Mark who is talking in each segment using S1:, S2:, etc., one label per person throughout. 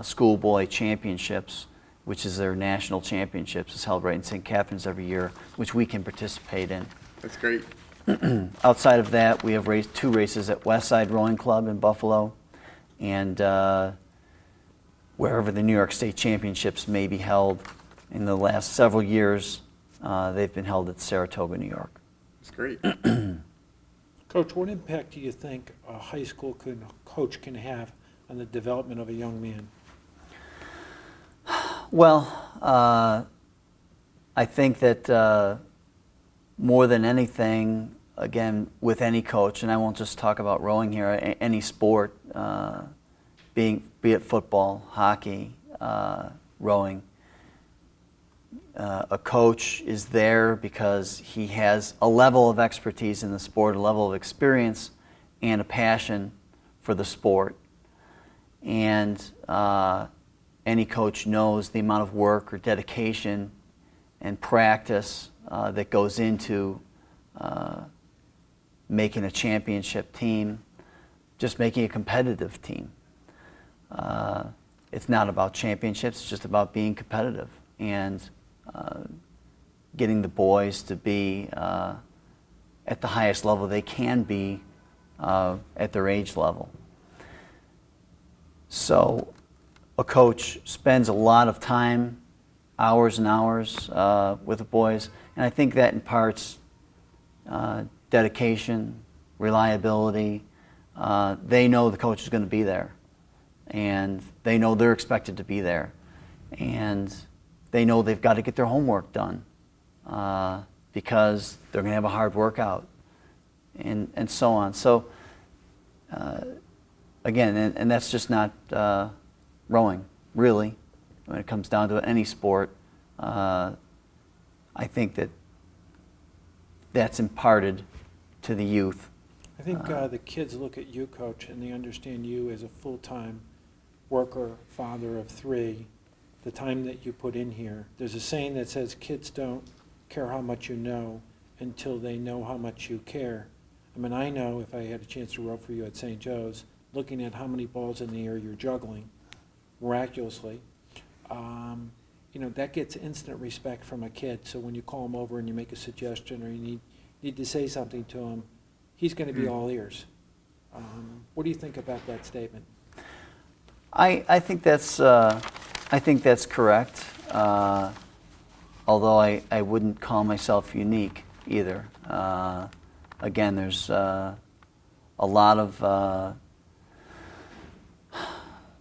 S1: schoolboy championships, which is their national championships. It's held right in St. Catharines every year, which we can participate in.
S2: That's great.
S1: Outside of that, we have two races at Westside Rowing Club in Buffalo, and wherever the New York State Championships may be held. In the last several years, they've been held at Saratoga, New York.
S2: That's great.
S3: Coach, what impact do you think a high school coach can have on the development of a young man?
S1: Well, I think that more than anything, again, with any coach, and I won't just talk about rowing here, any sport, be it football, hockey, rowing, a coach is there because he has a level of expertise in the sport, a level of experience, and a passion for the sport. And any coach knows the amount of work or dedication and practice that goes into making a championship team, just making a competitive team. It's not about championships, it's just about being competitive and getting the boys to be at the highest level they can be at their age level. So a coach spends a lot of time, hours and hours with the boys, and I think that imparts dedication, reliability. They know the coach is going to be there, and they know they're expected to be there, and they know they've got to get their homework done because they're going to have a hard workout, and so on. So again, and that's just not rowing, really. When it comes down to any sport, I think that's imparted to the youth.
S3: I think the kids look at you, Coach, and they understand you as a full-time worker, father of three, the time that you put in here. There's a saying that says kids don't care how much you know until they know how much you care. I mean, I know if I had a chance to row for you at St. Joe's, looking at how many balls in the air you're juggling, miraculously, you know, that gets instant respect from a kid. So when you call him over and you make a suggestion or you need to say something to him, he's going to be all ears. What do you think about that statement?
S1: I think that's correct. Although I wouldn't call myself unique either. Again, there's a lot of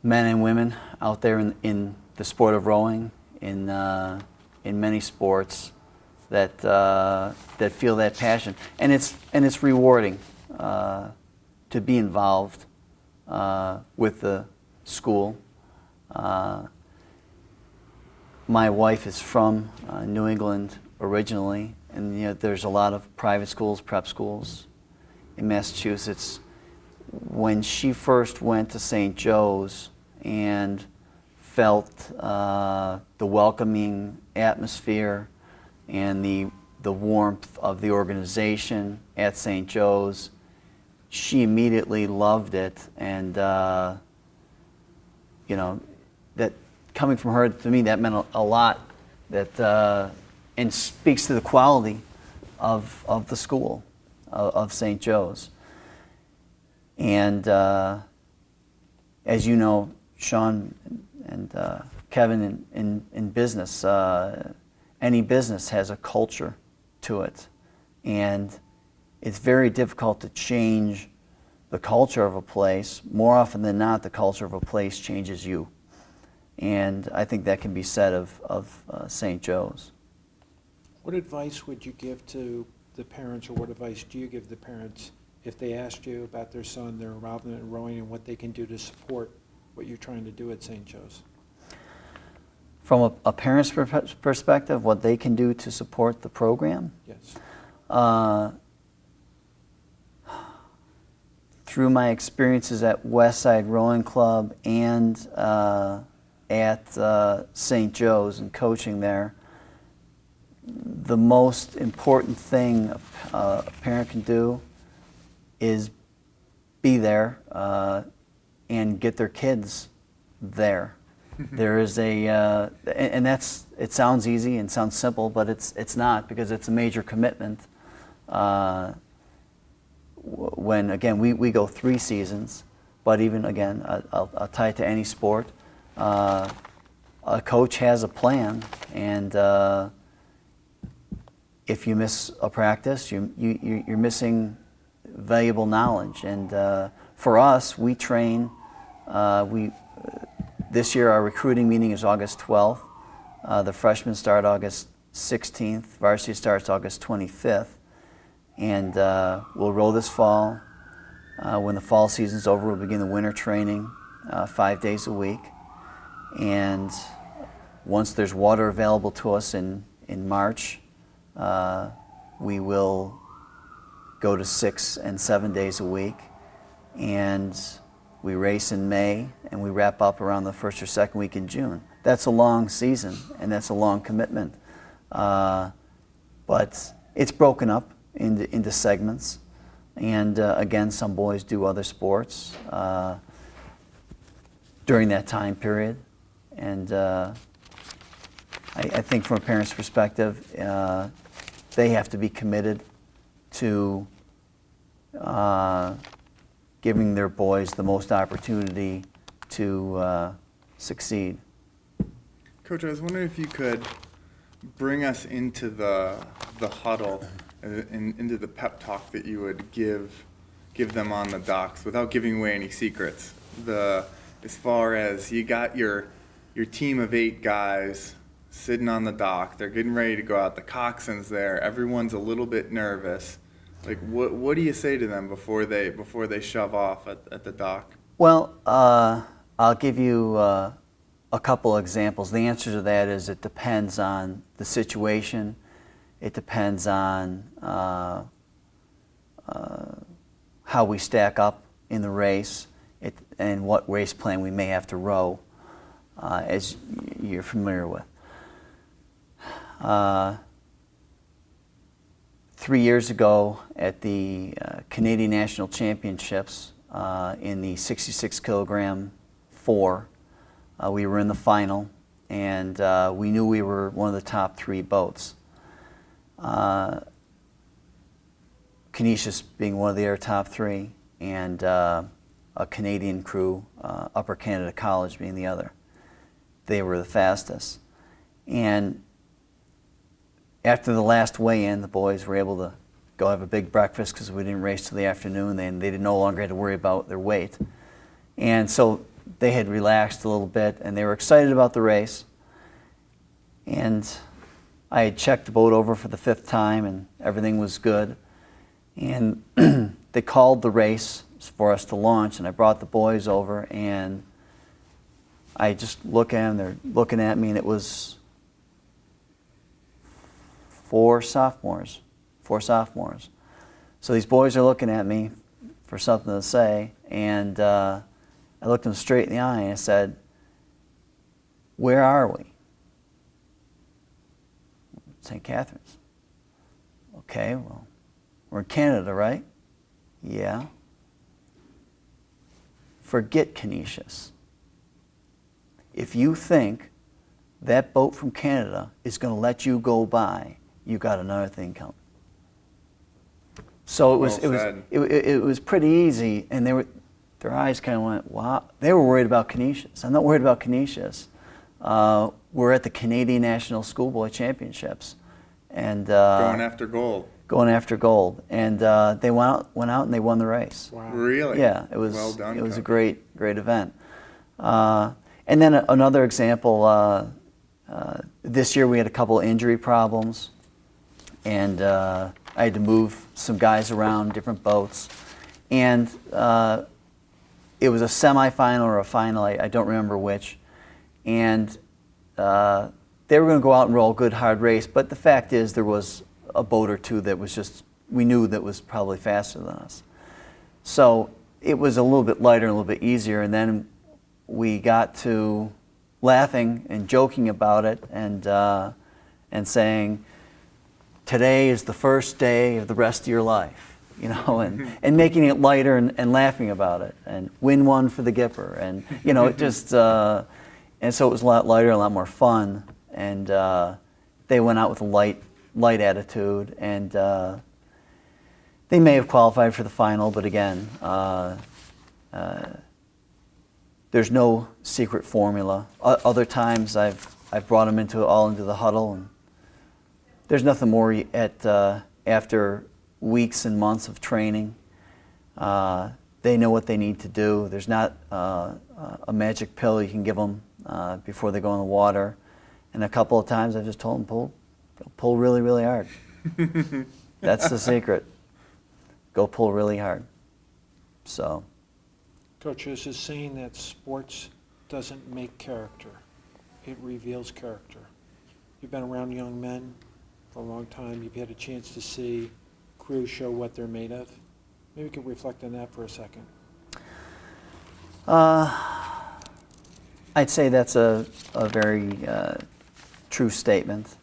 S1: men and women out there in the sport of rowing, in many sports, that feel that passion, and it's rewarding to be involved with the school. My wife is from New England originally, and you know, there's a lot of private schools, prep schools in Massachusetts. When she first went to St. Joe's and felt the welcoming atmosphere and the warmth of the organization at St. Joe's, she immediately loved it, and you know, that coming from her, to me, that meant a lot. That and speaks to the quality of the school of St. Joe's. And as you know, Sean and Kevin, in business, any business has a culture to it, and it's very difficult to change the culture of a place. More often than not, the culture of a place changes you, and I think that can be said of St. Joe's.
S3: What advice would you give to the parents, or what advice do you give the parents if they asked you about their son, their involvement in rowing, and what they can do to support what you're trying to do at St. Joe's?
S1: From a parent's perspective, what they can do to support the program?
S3: Yes.
S1: Through my experiences at Westside Rowing Club and at St. Joe's and coaching there, the most important thing a parent can do is be there and get their kids there. There is and it sounds easy and sounds simple, but it's not, because it's a major commitment. When again we go 3 seasons, but even again I'll tie it to any sport. A coach has a plan, and if you miss a practice, you're missing valuable knowledge. And for us, we train. This year, our recruiting meeting is August 12th. The freshmen start August 16th. Varsity starts August 25th. And we'll roll this fall. When the fall season's over, we'll begin the winter training 5 days a week. And once there's water available to us in March, we will go to 6 and 7 days a week. And we race in May, and we wrap up around the first or second week in June. That's a long season, and that's a long commitment. But it's broken up into segments. And again, some boys do other sports during that time period. And I think from a parent's perspective, they have to be committed to giving their boys the most opportunity to succeed.
S2: Coach, I was wondering if you could bring us into the huddle and into the pep talk that you would give them on the docks without giving away any secrets. As far as you got your team of 8 guys sitting on the dock, they're getting ready to go out. The coxswain's there. Everyone's a little bit nervous. Like, what do you say to them before they shove off at the dock?
S1: Well, I'll give you a couple examples. The answer to that is it depends on the situation. It depends on how we stack up in the race and what race plan we may have to row, as you're familiar with. 3 years ago at the Canadian National Championships in the 66 kilogram 4, we were in the final, and we knew we were one of the top 3 boats. Canisius being one of their top 3, and a Canadian crew, Upper Canada College being the other. They were the fastest. And after the last weigh-in, the boys were able to go have a big breakfast because we didn't race till the afternoon. They no longer had to worry about their weight. And so they had relaxed a little bit, and they were excited about the race. And I had checked the boat over for the 5th time, and everything was good. And they called the race for us to launch, and I brought the boys over, and I just look at them, they're looking at me, and it was 4 sophomores. So these boys are looking at me for something to say, and I looked them straight in the eye and I said, "Where are we?" "St. Catharines." "Okay, well, we're in Canada, right?" "Yeah." "Forget Canisius. If you think that boat from Canada is going to let you go by, you got another thing coming." So it was pretty easy, and their eyes kind of went, wow. They were worried about Canisius. I'm not worried about Canisius. We're at the Canadian National Schoolboy Championships, and
S2: going after gold.
S1: And they went out and they won the race.
S3: Wow.
S2: Really?
S1: Yeah, it was.
S2: Well done,
S1: It was a
S2: Coach.
S1: great event. And then another example. This year we had a couple of injury problems, and I had to move some guys around different boats, and it was a semifinal or a final. I don't remember which, and they were going to go out and roll a good hard race. But the fact is, there was a boat or two that was just, we knew that was probably faster than us. So it was a little bit lighter, and a little bit easier, and then we got to laughing and joking about it, and saying, today is the first day of the rest of your life, you know, and making it lighter and laughing about it, and win one for the Gipper, and you know, it just And so it was a lot lighter, a lot more fun, and they went out with a light attitude, and they may have qualified for the final, but again, there's no secret formula. Other times I've brought them into the huddle, and there's nothing more after weeks and months of training. They know what they need to do. There's not a magic pill you can give them before they go in the water. And a couple of times I just told them, pull really, really hard. That's the secret. Go pull really hard. So.
S3: Coach, there's this saying that sports doesn't make character, it reveals character. You've been around young men for a long time. You've had a chance to see crews show what they're made of. Maybe we could reflect on that for a second.
S1: I'd say that's a very true statement.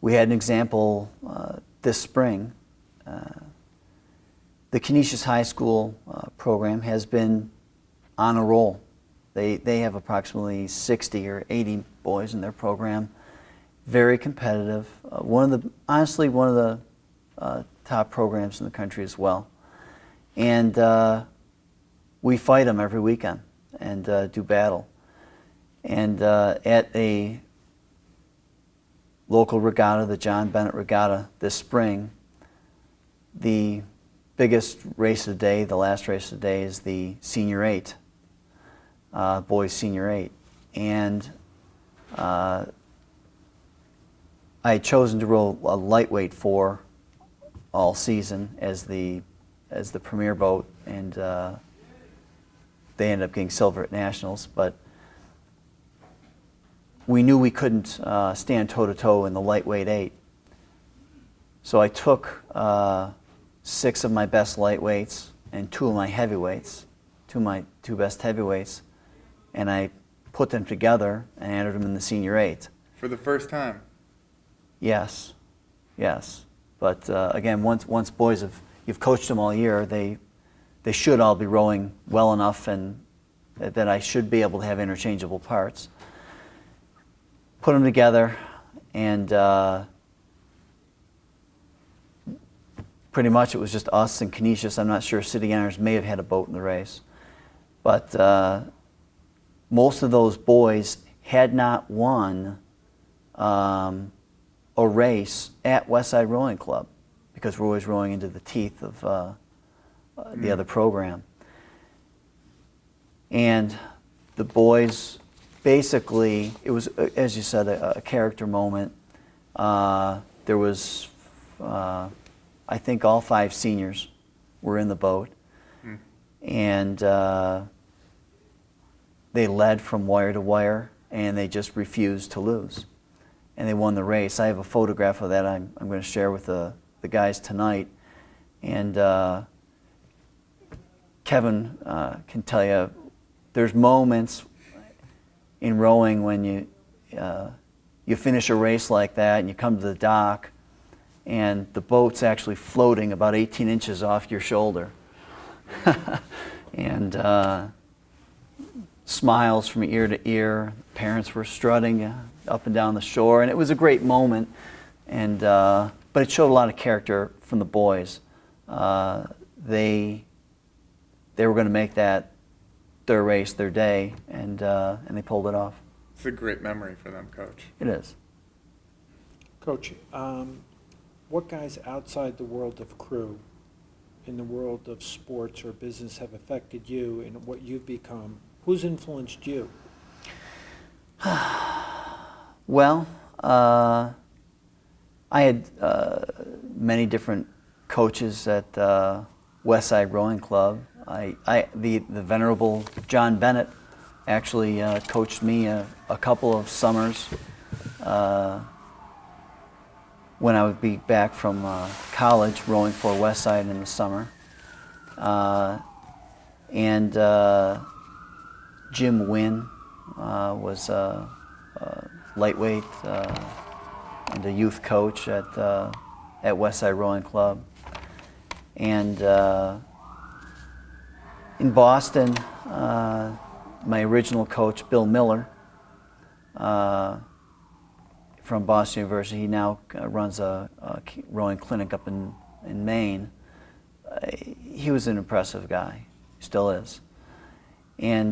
S1: We had an example this spring. The Canisius High School program has been on a roll. They have approximately 60 or 80 boys in their program. Very competitive. Honestly, one of the top programs in the country as well. And we fight them every weekend and do battle. And at a local regatta, the John Bennett Regatta this spring, the biggest race of the day, the last race of the day, is the Senior 8, boys Senior 8. And I had chosen to row a lightweight 4 all season as the premier boat, and they ended up getting silver at nationals. But we knew we couldn't stand toe-to-toe in the lightweight 8. So I took 6 of my best lightweights and 2 of my heavyweights, my two best heavyweights, and I put them together and entered them in the Senior 8.
S2: For the first time?
S1: Yes. But again, once boys you've coached them all year, they should all be rowing well enough, and that I should be able to have interchangeable parts. Put them together, and pretty much it was just us and Canisius. I'm not sure City Honors may have had a boat in the race, but most of those boys had not won a race at Westside Rowing Club, because we're always rowing into the teeth of the other program. And the boys, basically, it was, as you said, a character moment. There was, I think all 5 seniors were in the boat, and they led from wire to wire, and they just refused to lose. And they won the race. I have a photograph of that I'm going to share with the guys tonight. And Kevin can tell you, there's moments in rowing when you finish a race like that and you come to the dock and the boat's actually floating about 18 inches off your shoulder. And smiles from ear to ear. Parents were strutting up and down the shore, and it was a great moment. And but it showed a lot of character from the boys. They were going to make that their race, their day, and they pulled it off.
S2: It's a great memory for them, Coach.
S1: It is.
S3: Coach, what guys outside the world of crew, in the world of sports or business, have affected you and what you've become? Who's influenced you?
S1: Well, I had many different coaches at Westside Rowing Club. The venerable John Bennett actually coached me a couple of summers when I would be back from college, rowing for Westside in the summer. And Jim Wynn was a lightweight and a youth coach at Westside Rowing Club. And In Boston, my original coach, Bill Miller, from Boston University, he now runs a rowing clinic up in Maine. He was an impressive guy, still is. And